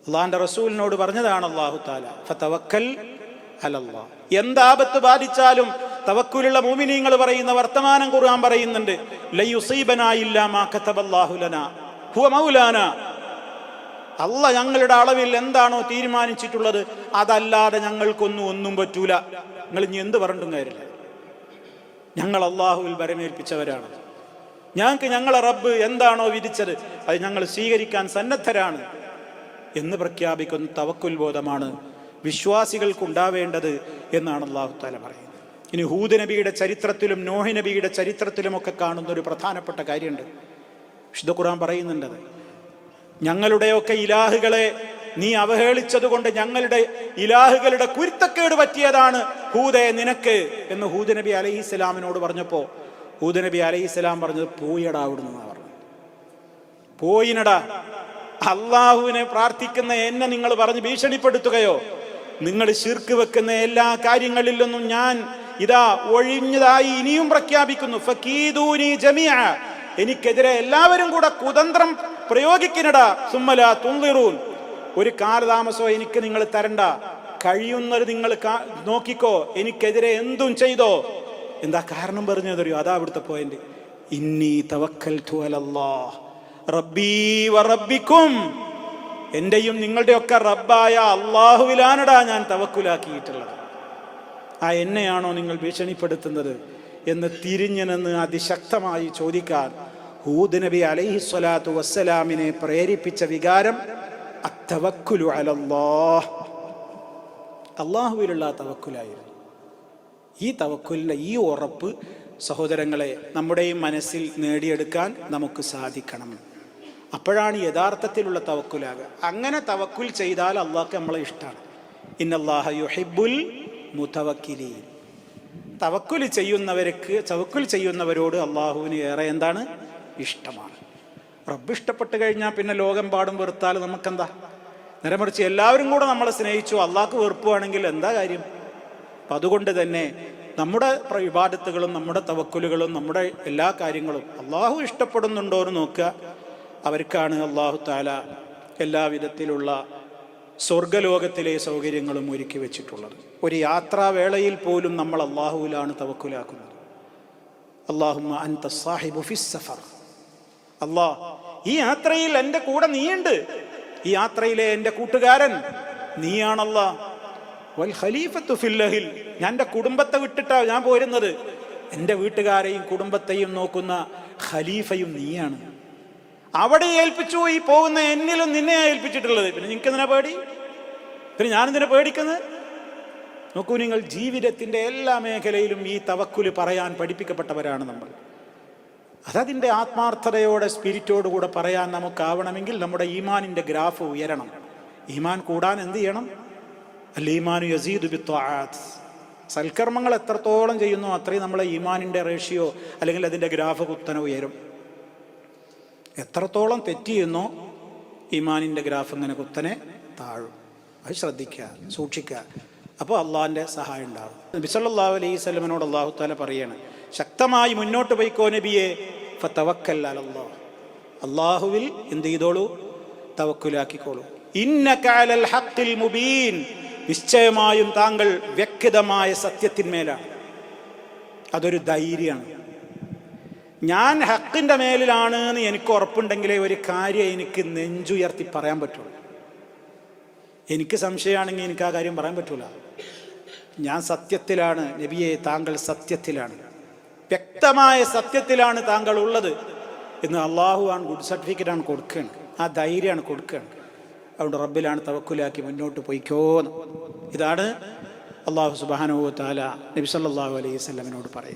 അള്ളാഹിന്റെ റസൂലിനോട് പറഞ്ഞതാണ് അല്ലാഹു തആല, ഫതവക്കൽ അലല്ലാഹ്. എന്താപത്ത് ബാധിച്ചാലും തവക്കുലുള്ള മുഅ്മിനീങ്ങൾ പറയുന്ന വർത്തമാനം ഖുർആൻ പറയുന്നുണ്ട്, ലയുസീബനാ ഇല്ലാ മാ കതബല്ലാഹു ലനാ ഹുവ മൗലാനാ. അള്ളാഹ് ഞങ്ങളുടെ അളവിൽ എന്താണോ തീരുമാനിച്ചിട്ടുള്ളത് അതല്ലാതെ ഒന്നും പറ്റൂല. നിങ്ങൾ ഇനി എന്ത് പറഞ്ഞിട്ടും കാര്യമില്ല, ഞങ്ങൾ അള്ളാഹുവിൽ വരമേൽപ്പിച്ചവരാണ്. ഞങ്ങൾക്ക് ഞങ്ങളെ റബ്ബ് എന്താണോ വിധിച്ചത് അത് ഞങ്ങൾ സ്വീകരിക്കാൻ സന്നദ്ധരാണ് എന്ന് പ്രഖ്യാപിക്കുന്ന തവക്കുൽ ബോധമാണ് വിശ്വാസികൾക്കുണ്ടാവേണ്ടത് എന്നാണ് അല്ലാഹു തആല പറയുന്നത്. ഇനി ഹൂദ് നബിയുടെ ചരിത്രത്തിലും നോഹ് നബിയുടെ ചരിത്രത്തിലുമൊക്കെ കാണുന്ന ഒരു പ്രധാനപ്പെട്ട കാര്യമുണ്ട്. വിശുദ്ധ ഖുർആൻ പറയുന്നുണ്ടത്, ഞങ്ങളുടെയൊക്കെ ഇലാഹുകളെ നീ അവഹേളിച്ചത് കൊണ്ട് ഞങ്ങളുടെ ഇലാഹുകളുടെ കുരുത്തക്കേട് പറ്റിയതാണ് ഹൂദേ നിനക്ക് എന്ന് ഹൂദ് നബി അലൈഹിസ്സലാമിനോട് പറഞ്ഞപ്പോൾ ഹൂദ് നബി അലൈഹിസ്സലാം പറഞ്ഞത്, പോയടാ അവിടുന്ന് പറഞ്ഞു. പോയിനടാ, അള്ളാഹുവിനെ പ്രാർത്ഥിക്കുന്ന എന്നെ നിങ്ങൾ പറഞ്ഞ് ഭീഷണിപ്പെടുത്തുകയോ? നിങ്ങൾ ശിർക്ക് വെക്കുന്ന എല്ലാ കാര്യങ്ങളിൽ നിന്നും ഞാൻ ഇതാ ഒഴിഞ്ഞതായി ഇനിയും പ്രഖ്യാപിക്കുന്നു. ഫകീദൂനി ജമീഅ, എനിക്കെതിരെ എല്ലാവരും കൂടെ കുതന്ത്രം പ്രയോഗിക്കിനടാ. സുമ്മലാ തുൻളിറൂൻ, ഒരു കാലതാമസോ എനിക്ക് നിങ്ങൾ തരണ്ട, കഴിയുന്നത് നിങ്ങൾ നോക്കിക്കോ, എനിക്കെതിരെ എന്തും ചെയ്തോ. എന്താ കാരണം പറഞ്ഞു തരൂ? അതാ അവിടുത്തെ പോയിന്റ്. ഇന്നി തവക്കൽതു അലല്ലാഹ് റബ്ബീ വറബ്ബിക്കും, എന്റെയും നിങ്ങളുടെയൊക്കെ റബ്ബായ അള്ളാഹുവിലാണടാ ഞാൻ തവക്കുലാക്കിയിട്ടുള്ളത്. ആ എന്നെയാണോ നിങ്ങൾ ഭീഷണിപ്പെടുത്തുന്നത് എന്ന് തിരിഞ്ഞു നിന്ന് അതിശക്തമായി ചോദിക്കാൻ ഹൂദ് നബി അലൈഹിസ്സലാത്തു വസ്സലാമിനെ പ്രേരിപ്പിച്ച വികാരം അത്തവക്കുലു അലല്ലാഹ്, അള്ളാഹുവിലുള്ള തവക്കുലായിരുന്നു. ഈ തവക്കുലിൻ്റെ ഈ ഉറപ്പ് സഹോദരങ്ങളെ നമ്മുടെയും മനസ്സിൽ നേടിയെടുക്കാൻ നമുക്ക് സാധിക്കണം. അപ്പോഴാണ് യഥാർത്ഥത്തിലുള്ള തവക്കുലാകുക. അങ്ങനെ തവക്കുൽ ചെയ്താൽ അള്ളാഹ്ക്ക് നമ്മളെ ഇഷ്ടമാണ്. ഇന്നല്ലാഹ യുഹിബ്ബുൽ മുതവക്കിലീൻ. തവക്കുൽ ചെയ്യുന്നവരോട് അള്ളാഹുവിന് ഏറെ എന്താണ്? ഇഷ്ടമാണ്. റബ്ബ് ഇഷ്ടപ്പെട്ട് കഴിഞ്ഞാൽ പിന്നെ ലോകം പാടും വെറുത്താൽ നമുക്കെന്താ? നേരെ മറിച്ച് എല്ലാവരും കൂടെ നമ്മളെ സ്നേഹിച്ചു അള്ളാഹ്ക്ക് വെറുപ്പുവാണെങ്കിൽ എന്താ കാര്യം? അപ്പം അതുകൊണ്ട് തന്നെ നമ്മുടെ ഇബാദത്തുകളും നമ്മുടെ തവക്കുലുകളും നമ്മുടെ എല്ലാ കാര്യങ്ങളും അള്ളാഹു ഇഷ്ടപ്പെടുന്നുണ്ടോ എന്ന് നോക്കുക. അവർക്കാണ് അള്ളാഹു തആല എല്ലാവിധത്തിലുള്ള സ്വർഗലോകത്തിലെ സൗകര്യങ്ങളും ഒരുക്കി വെച്ചിട്ടുള്ളത്. ഒരു യാത്രാവേളയിൽ പോലും നമ്മൾ അള്ളാഹുവിലാണ് തവക്കുലാക്കുന്നത്. അല്ലാഹുമ്മ അൻത സാഹിബു ഫിസ് സഫർ, അല്ലാഹ് ഈ യാത്രയിൽ എൻ്റെ കൂടെ നീയുണ്ട്, ഈ യാത്രയിലെ എൻ്റെ കൂട്ടുകാരൻ നീയാണല്ലാ. വൽ ഖലീഫത്തു ഫിൽ അഹ്ൽ, ഞാൻ എൻ്റെ കുടുംബത്തെ വിട്ടിട്ടാ ഞാൻ പോരുന്നത്, എൻ്റെ വീട്ടുകാരെയും കുടുംബത്തെയും നോക്കുന്ന ഖലീഫയും നീയാണ്. അവിടെ ഏൽപ്പിച്ചു, ഈ പോകുന്ന എന്നിലും നിന്നെ ഏൽപ്പിച്ചിട്ടുള്ളത്. പിന്നെ നിങ്ങൾക്ക് എന്തിനാ പേടി? പിന്നെ ഞാനെന്തിനാ പേടിക്കുന്നത്? നോക്കൂ, നിങ്ങൾ ജീവിതത്തിൻ്റെ എല്ലാ മേഖലയിലും ഈ തവക്കുല് പറയാൻ പഠിപ്പിക്കപ്പെട്ടവരാണ് നമ്മൾ. അതതിൻ്റെ ആത്മാർത്ഥതയോടെ സ്പിരിറ്റോടുകൂടെ പറയാൻ നമുക്കാവണമെങ്കിൽ നമ്മുടെ ഈമാനിൻ്റെ ഗ്രാഫ് ഉയരണം. ഈമാൻ കൂടാൻ എന്ത് ചെയ്യണം? അൽ ഈമാനു യസീദു ബിത്വാഅത്ത്, സൽക്കർമ്മങ്ങൾ എത്രത്തോളം ചെയ്യുന്നു അത്രയും നമ്മളെ ഈമാനിൻ്റെ റേഷ്യോ അല്ലെങ്കിൽ അതിൻ്റെ ഗ്രാഫ് കുത്തനെ ഉയരും. എത്രത്തോളം തെറ്റ് ചെയ്യുന്നോ ഈമാനിൻ്റെ ഗ്രാഫ് ഇങ്ങനെ കുത്തനെ താഴും. അത് ശ്രദ്ധിക്കുക, സൂക്ഷിക്കുക. അപ്പോൾ അള്ളാഹിൻ്റെ സഹായം ഉണ്ടാകും. നബി സല്ലല്ലാഹു അലൈഹി വസല്ലമയോട് അല്ലാഹു തആല പറയാണ്, ശക്തമായി മുന്നോട്ട് പോയിക്കോ നബിയെ, ഫതവക്കൽ അലല്ലാഹ്, അള്ളാഹുവിൽ എന്ത് ചെയ്തോളൂ? തവക്കുലാക്കിക്കോളൂ. ഇന്നക അലൽ ഹഖിൽ മുബീൻ, നിശ്ചയമായും താങ്കൾ വ്യക്തമായ സത്യത്തിന്മേലാണ്. അതൊരു ധൈര്യമാണ്. ഞാൻ ഹക്കിൻ്റെ മേലിലാണ് എന്ന് എനിക്ക് ഉറപ്പുണ്ടെങ്കിലേ ഒരു കാര്യം എനിക്ക് നെഞ്ചുയർത്തി പറയാൻ പറ്റുള്ളൂ. എനിക്ക് സംശയമാണെങ്കിൽ എനിക്ക് ആ കാര്യം പറയാൻ പറ്റൂല. ഞാൻ സത്യത്തിലാണ് നബിയെ, താങ്കൾ സത്യത്തിലാണ്, വ്യക്തമായ സത്യത്തിലാണ് താങ്കൾ ഉള്ളത് എന്ന് അള്ളാഹുവാണ് ഗുഡ് സർട്ടിഫിക്കറ്റാണ് കൊടുക്കുകയാണ്. ആ ധൈര്യമാണ് കൊടുക്കുകയാണ്. അതുകൊണ്ട് റബ്ബിലാണ് തവക്കുലാക്കി മുന്നോട്ട് പോയിക്കോന്ന്. ഇതാണ് അള്ളാഹു സുബ്ഹാനഹു വ തആല നബി സല്ലല്ലാഹു അലൈഹി വസല്ലമയോട് പറയുന്നത്.